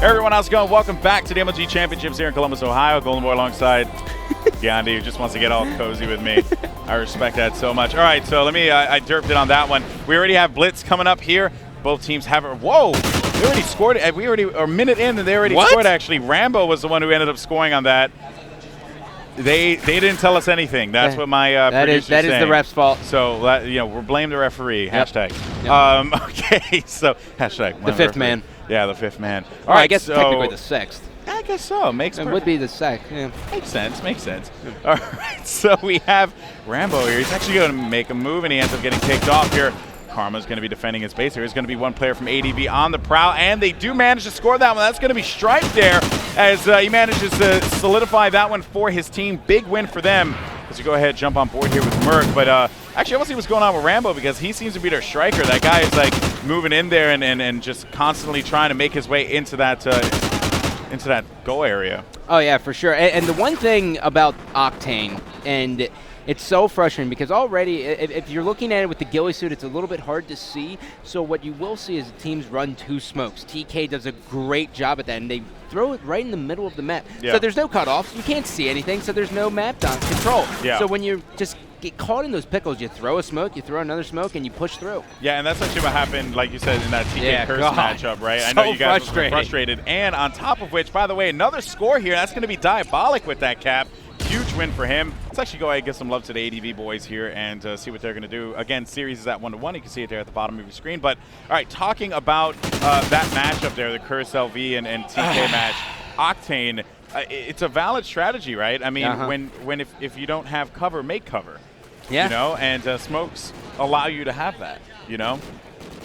Hey everyone, how's it going? Welcome back to the MLG Championships here in Columbus, Ohio. Golden Boy alongside Gandhi, who just wants to get all cozy with me. I respect that so much. All right, so let me, I derped it on that one. We already have Blitz coming up here. Both teams have it. Whoa, they already scored. We already, a minute in, and they already scored, actually. Rambo was the one who ended up scoring on that. They didn't tell us anything. That's what my producer's saying. That is the ref's fault. So, we're blame the referee. Yep. Hashtag. Yep. Okay, so hashtag. The fifth man. Yeah, the fifth man. All right, I guess so, technically the sixth. I guess so. It would be the sixth. Yeah. Makes sense. Makes sense. All right, so we have Rambo here. He's actually going to make a move, and he ends up getting kicked off here. Karma's going to be defending his base. There's going to be one player from ADV on the prowl, and they do manage to score that one. That's going to be Stripe there as he manages to solidify that one for his team. Big win for them as we go ahead and jump on board here with Merc. But actually, I want to see what's going on with Rambo because he seems to be their striker. That guy is like moving in there and just constantly trying to make his way into that goal area. Oh, yeah, for sure. And the one thing about Octane, and it's so frustrating because already, if you're looking at it with the ghillie suit, it's a little bit hard to see. So what you will see is the teams run two smokes. TK does a great job at that, and they throw it right in the middle of the map. Yeah. So there's no cutoffs. You can't see anything, so there's no map down control. Yeah. So when you just get caught in those pickles, you throw a smoke, you throw another smoke, and you push through. Yeah, and that's actually what happened, like you said, in that TK Curse matchup, right? So I know you guys were frustrated. And on top of which, by the way, another score here. That's going to be Diabolic with that cap. Huge win for him. Let's actually go ahead and give some love to the ADV boys here and see what they're going to do. Again, series is at 1-1. You can see it there at the bottom of your screen. But, all right, talking about that matchup there, the Curse LV and TK match, Octane, it's a valid strategy, right? I mean, if you don't have cover, make cover. Yeah. You know, and smokes allow you to have that, you know?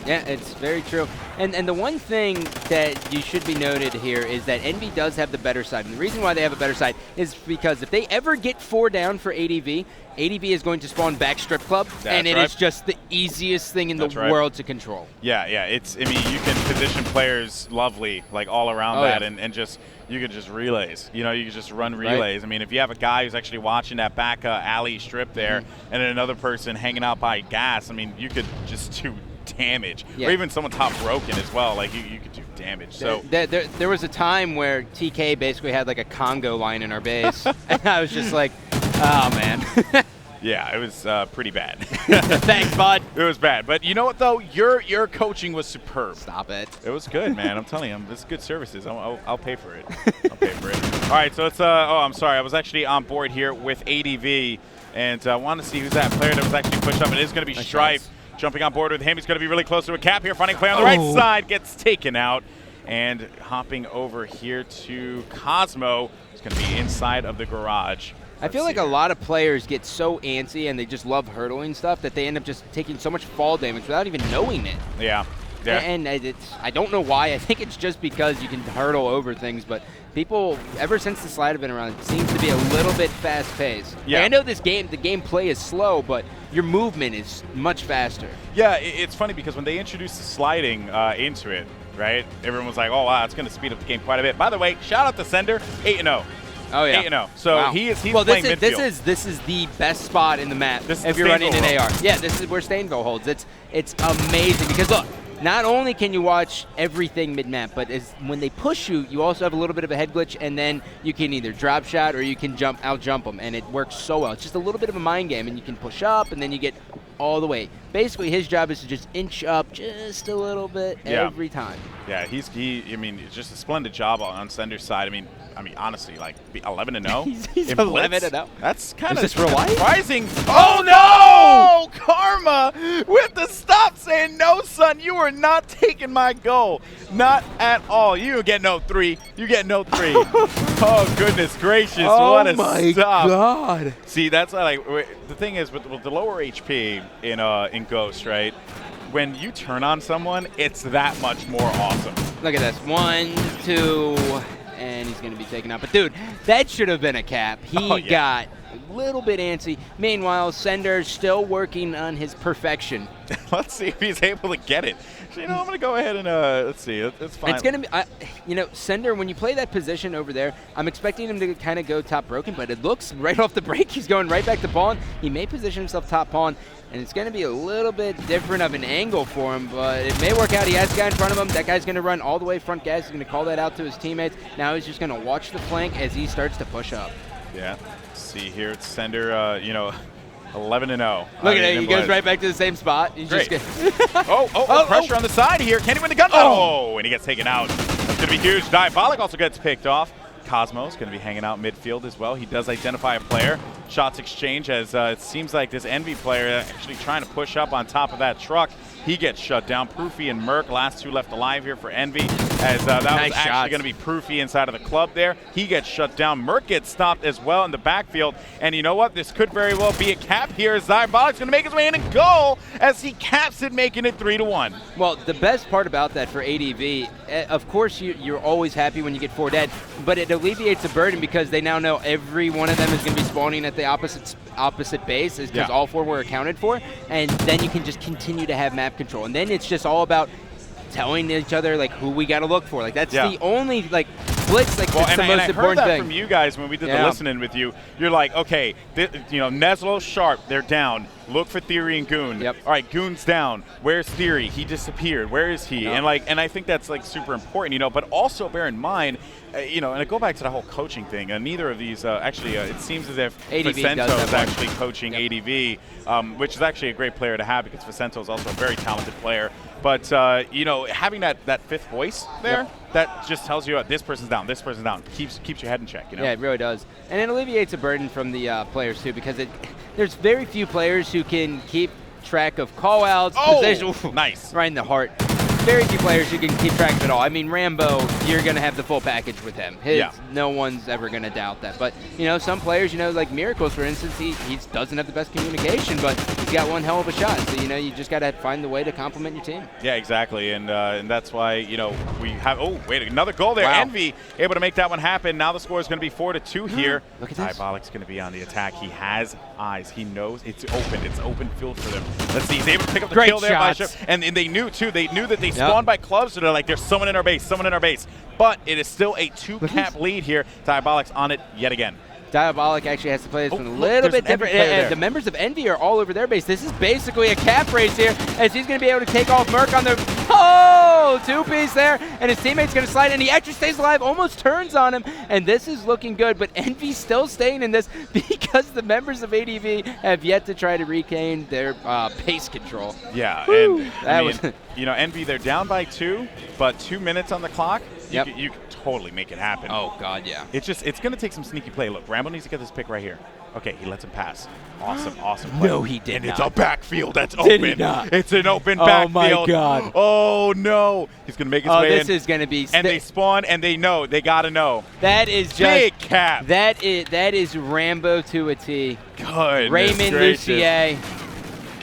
Yeah, it's very true. And the one thing that you should be noted here is that Envy does have the better side. And the reason why they have a better side is because if they ever get 4 down for ADV is going to spawn back Strip Club, and it is just the easiest thing in the world to control. Yeah, yeah. I mean, you can position players lovely, like all around that, and just you can just relays. You know, you can just run relays. I mean, if you have a guy who's actually watching that back alley strip there, and then another person hanging out by gas, I mean, you could just do damage, or even someone top broken as well. Like you could do damage. So there was a time where TK basically had like a Congo line in our base, and I was just like, oh man. Yeah, it was pretty bad. Thanks, bud. It was bad, but you know what though? Your coaching was superb. Stop it. It was good, man. I'm telling you, this is good services. I'll pay for it. I'll pay for it. All right, so it's oh, I'm sorry. I was actually on board here with ADV, and I wanted to see who's that player that was actually pushed up. It is going to be Stripe. Jumping on board with him. He's going to be really close to a cap here. Finding play on the right side. Gets taken out. And hopping over here to Cosmo. He's going to be inside of the garage. I feel like a lot of players get so antsy and they just love hurdling stuff that they end up just taking so much fall damage without even knowing it. Yeah. Yeah. And I don't know why. I think it's just because you can hurdle over things, but people, ever since the slide have been around, it seems to be a little bit fast-paced. Yeah. Like, I know the gameplay is slow, but your movement is much faster. Yeah, it's funny because when they introduced the sliding into it, right, everyone was like, oh, wow, it's going to speed up the game quite a bit. By the way, shout out to Sender, 8-0. Oh, yeah. 8-0. So he's playing midfield. This is the best spot in the map if you're running an AR. Yeah, this is where Stainville holds. It's amazing because, look, not only can you watch everything mid-map, but when they push you, you also have a little bit of a head glitch, and then you can either drop shot or you can out-jump them, and it works so well. It's just a little bit of a mind game, and you can push up, and then you get all the way. Basically, his job is to just inch up just a little bit every time. Yeah, I mean, it's just a splendid job on Sender's side. I mean, honestly, like 11-0. He's 11-0. That's kind of surprising. Oh no! Karma with the stop saying, "No, son, you are not taking my goal, not at all. You get no 3. You get no 3." Oh goodness gracious! What a stop! Oh my God! See, that's like the thing is with the lower HP in Ghost, right? When you turn on someone, it's that much more awesome. Look at this. 1, 2, and he's going to be taken out. But, dude, that should have been a cap. He got a little bit antsy. Meanwhile, Sender's still working on his perfection. Let's see if he's able to get it. I'm going to go ahead and let's see. It's fine. It's going to be, Sender, when you play that position over there, I'm expecting him to kind of go top broken, but it looks right off the break he's going right back to pawn. He may position himself top pawn, and it's going to be a little bit different of an angle for him, but it may work out. He has a guy in front of him. That guy's going to run all the way front gas. He's going to call that out to his teammates. Now he's just going to watch the flank as he starts to push up. Yeah. Let's see here. It's Sender, 11-0. Look at it. He goes right back to the same spot. He's Great. just pressure on the side here. Can he win the gun? Oh, and he gets taken out. That's going to be huge. Diabolic also gets picked off. Cosmo's going to be hanging out midfield as well. He does identify a player. Shots exchange as it seems like this Envy player actually trying to push up on top of that truck. He gets shut down. Proofy and Merc, last two left alive here for Envy, as that nice was actually going to be Proofy inside of the club there. He gets shut down. Merc gets stopped as well in the backfield. And you know what? This could very well be a cap here as Diabolic's going to make his way in and goal as he caps it, making it 3-1. Well, the best part about that for ADV, of course you're always happy when you get 4 dead, but it alleviates the burden because they now know every one of them is going to be spawning at the opposite base because all 4 were accounted for, and then you can just continue to have map control. And then it's just all about telling each other like who we got to look for. Like that's the only like blitz. Like that's the most important thing. From you guys when we did the listening with you, you're like, okay, Neslo, Sharp, they're down. Look for Theory and Goon. Yep. All right, Goon's down. Where's Theory? He disappeared. Where is he? Yep. And I think that's like super important, But also bear in mind, and I go back to the whole coaching thing. Neither of these it seems as if Vicento is actually coaching ADV, which is actually a great player to have because Vicento is also a very talented player. But having that fifth voice there, that just tells you this person's down, this person's down. Keeps your head in check. Yeah, it really does, and it alleviates a burden from the players too because there's very few players who can keep track of call-outs, position. Nice. Right in the heart. Very few players who can keep track of it all. I mean, Rambo, you're going to have the full package with him. No one's ever going to doubt that. But, some players, like Miracles, for instance, he doesn't have the best communication, but he's got one hell of a shot. So, you just got to find the way to complement your team. Yeah, exactly. And that's why, we have, another goal there. Wow. Envy able to make that one happen. Now the score is going to be 4-2 here. Look at this. Diabolic's going to be on the attack. He has eyes. He knows it's open. It's open field for them. Let's see. He's able to pick up the kill there by Sharp. And they knew, too. They knew that they spawned by clubs, so they're like, there's someone in our base, But it is still a 2-cap lead here. Diabolic's on it yet again. Diabolic actually has to play this one a little bit different. The members of Envy are all over their base. This is basically a cap race here as he's going to be able to take off Merc on the 2-piece there, and his teammate's going to slide, and he actually stays alive, almost turns on him, and this is looking good, but Envy's still staying in this because the members of ADV have yet to try to regain their pace control. Yeah, Woo. and Envy, they're down by 2, but 2 minutes on the clock. You can totally make it happen. Oh, God, yeah. It's going to take some sneaky play. Look, Rambo needs to get this pick right here. Okay, he lets him pass. Awesome play. No, he did not. It's a backfield that's open. Did he not? It's an open backfield. Oh, my God. Oh, no. He's going to make his way in. This is going to be... And they spawn, and they know. They got to know. That is just... Big cap. That is Rambo to a T. Goodness Raymond Lucier.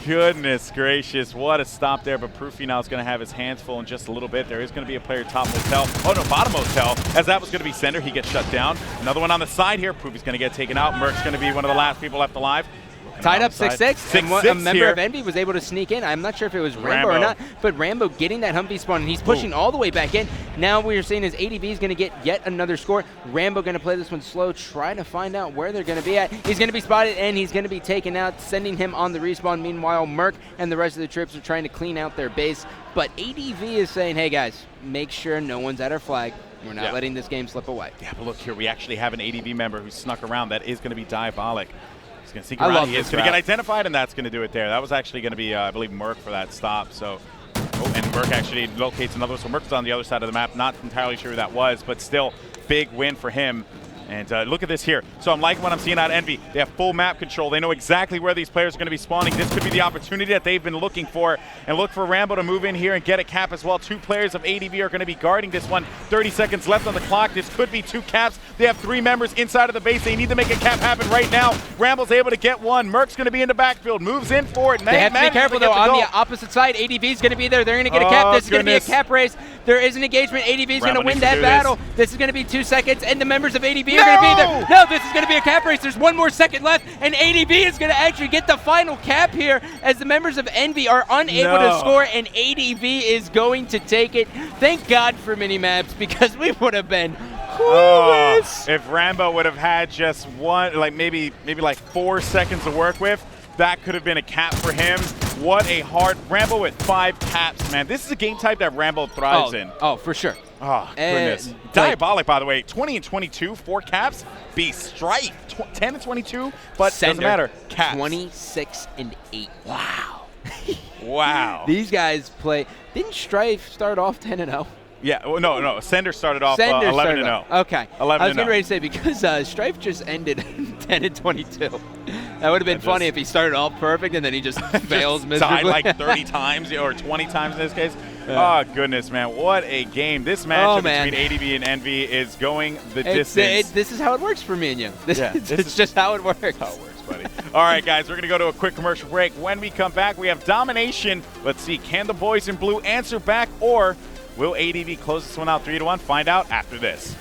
Goodness gracious, what a stop there, but Proofy now is going to have his hands full in just a little bit. There is going to be a player top motel. Oh, no, bottom motel, as that was going to be Sender. He gets shut down. Another one on the side here. Proofy's going to get taken out. Merc's going to be one of the last people left alive. Tied up 6-6, and a member here. of Envy was able to sneak in. I'm not sure if it was Rambo or not, but Rambo getting that Humvee spawn, and he's pushing all the way back in. Now what you're seeing is ADV is going to get yet another score. Rambo going to play this one slow, trying to find out where they're going to be at. He's going to be spotted, and he's going to be taken out, sending him on the respawn. Meanwhile, Merc and the rest of the troops are trying to clean out their base. But ADV is saying, hey, guys, make sure no one's at our flag. We're not letting this game slip away. Yeah, but look here, we actually have an ADV member who snuck around. That is going to be Diabolic. He's going to sneak around. He's going to get identified, and that's going to do it there. That was actually going to be, I believe, Merc for that stop. So, and Merc actually locates another one. So Merc's on the other side of the map. Not entirely sure who that was, but still big win for him. And look at this here. So I'm liking what I'm seeing out of Envy. They have full map control. They know exactly where these players are going to be spawning. This could be the opportunity that they've been looking for. And look for Rambo to move in here and get a cap as well. 2 players of ADV are going to be guarding this one. 30 seconds left on the clock. This could be 2 caps. They have 3 members inside of the base. They need to make a cap happen right now. Rambo's able to get one. Merc's going to be in the backfield. Moves in for it. They have to be careful, though. On the opposite side, ADV is going to be there. They're going to get a cap. This is going to be a cap race. There is an engagement. ADV is going to win that battle. This is going to be 2 seconds, and the members of ADV ADV are going to be there. No, this is going to be a cap race. There's 1 more second left, and ADV is going to actually get the final cap here as the members of Envy are unable to score, and ADV is going to take it. Thank God for mini-maps, because we would have been clueless. If Rambo would have had just one, like maybe like 4 seconds to work with, that could have been a cap for him. What a hard Rambo with 5 caps, man. This is a game type that Rambo thrives in. Oh, for sure. Oh, goodness. Diabolic, by the way. 20 and 22, 4 caps. Beast Strife, 10 and 22, but Sender, doesn't matter. Caps. 26 and 8. Wow. Wow. These guys play. Didn't Strife start off 10 and 0? Yeah, well, no. Sender started off 11 and 0. Okay. 11 I was getting ready to say, because Strife just ended 10 and 22. That would have been funny if he started off perfect and then he just fails miserably. Died like 30 times or 20 times in this case. Yeah. Oh, goodness, man. What a game. This matchup between ADV and Envy is going the distance. This is how it works for me and you. This is just how it works. How it works, buddy. All right, guys, we're going to go to a quick commercial break. When we come back, we have domination. Let's see, can the boys in blue answer back, or will ADV close this one out 3-1? Find out after this.